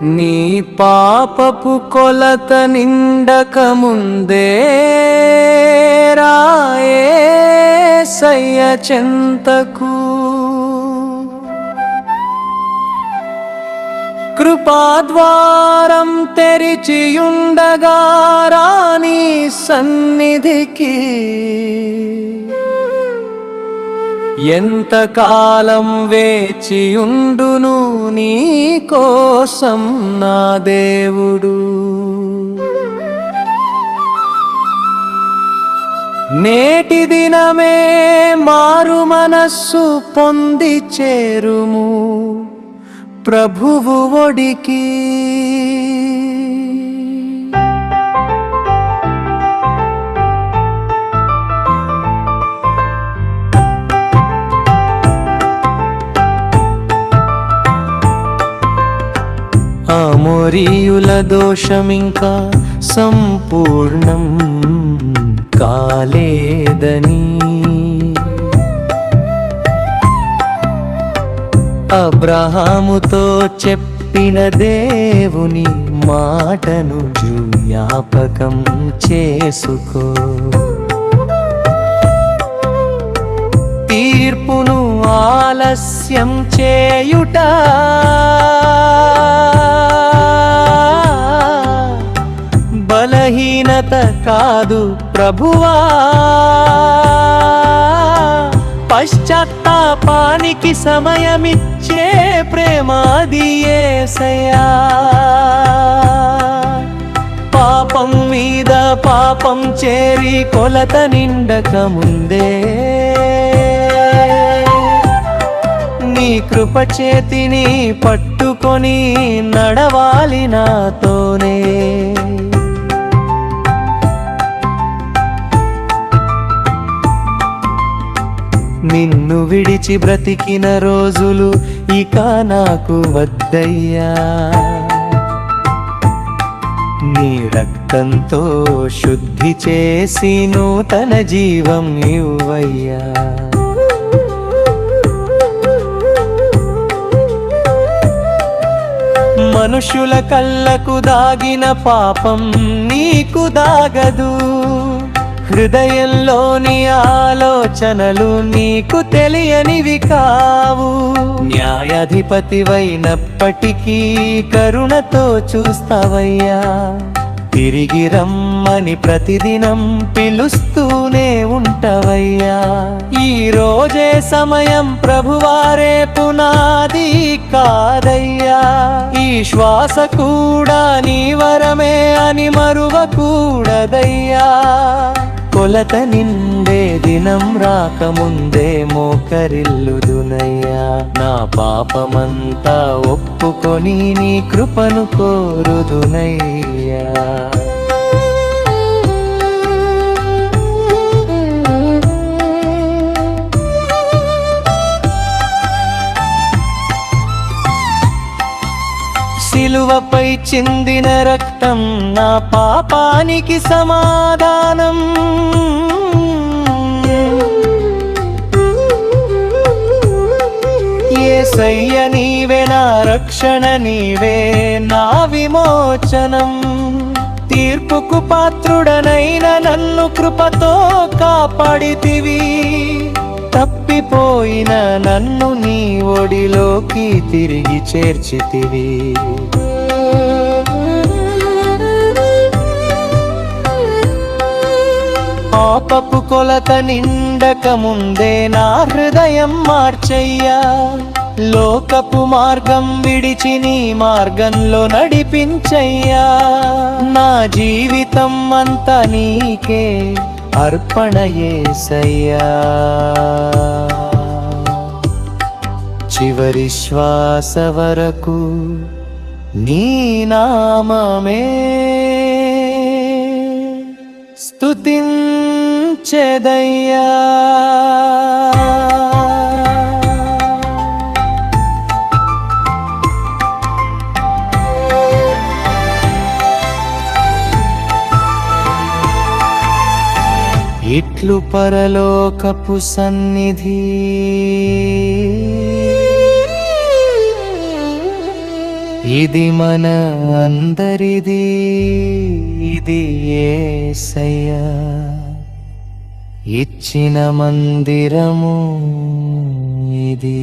నీ పాపపు కొలత నిండక ముందే రాయేసయ్య చెంతకు కృపాద్వారం తెరిచియుండగా రాని సన్నిధికి ఎంతకాలం వేచియుండును నీ కోసం నా దేవుడు. నేటి దినమే మారు మనస్సు పొంది చేరుము ప్రభువు ఒడికి. అమోరీయుల దోషమింకా సంపూర్ణం కాలేదని అబ్రహాముతో చెప్పిన దేవుని మాటను జ్ఞాపకం చేసుకో. తీర్పును ఆలస్యం చేయుట బలహీనత కాదు ప్రభువా, పశ్చాత్తాపానికి సమయమిచ్చే ప్రేమాది యేసయ్యా. పాపం మీద పాపం చేరి కొలత నిండక ముందే నీ కృప చేతిని పట్టుకొని నడవాలి నాతోనే. నిన్ను విడిచి బ్రతికిన రోజులు ఇక నాకు వద్దయ్యా. నీ రక్తంతో శుద్ధి చేసి నూతన జీవం ఇవ్వయ్యా. మనుషుల కళ్ళకు దాగిన పాపం నీకు దాగదు. హృదయంలోని ఆలోచనలు నీకు తెలియనివి కావు. న్యాయాధిపతివైనప్పటికీ కరుణతో చూస్తావయ్యా. తిరిగి రమ్మని ప్రతిదినం పిలుస్తూనే ఉంటావయ్యా. ఈ రోజే సమయం ప్రభువారే పునాది కాదయ్యా. ఈ శ్వాస కూడా నీ వరమే అని మరువకూడదయ్యా. కొలత నిండే దినం రాకముందే మోకరిల్లుదునయ్యా. నా పాపమంతా ఒప్పుకొని నీ కృపను కోరుదునయ్యా. సిలువపై చిందిన రక్తం నా పాపానికి సమాధానం. యేసయ్య నీవే నా రక్షణ, నీవే నా విమోచనం. తీర్పుకు పాత్రుడనైన నన్ను కృపతో కాపాడితివి. తప్పిపోయిన నన్ను నీ ఒడిలోకి తిరిగి చేర్చితివి. పాపపు కొలత నిండక ముందే నా హృదయం మార్చయ్యా. లోకపు మార్గం విడిచి నీ మార్గంలో నడిపించయ్యా. నా జీవితం అంతా నీకే అర్పణ యేసయ్యా. చివరి శ్వాస వరకు నీ నామమే స్తుతించెదయ్యా. ఇట్లు పరలోకపు సన్నిధి ఇది మన అందరిది, ఇది యేసయ్యా ఇచ్చిన మందిరము ఇది.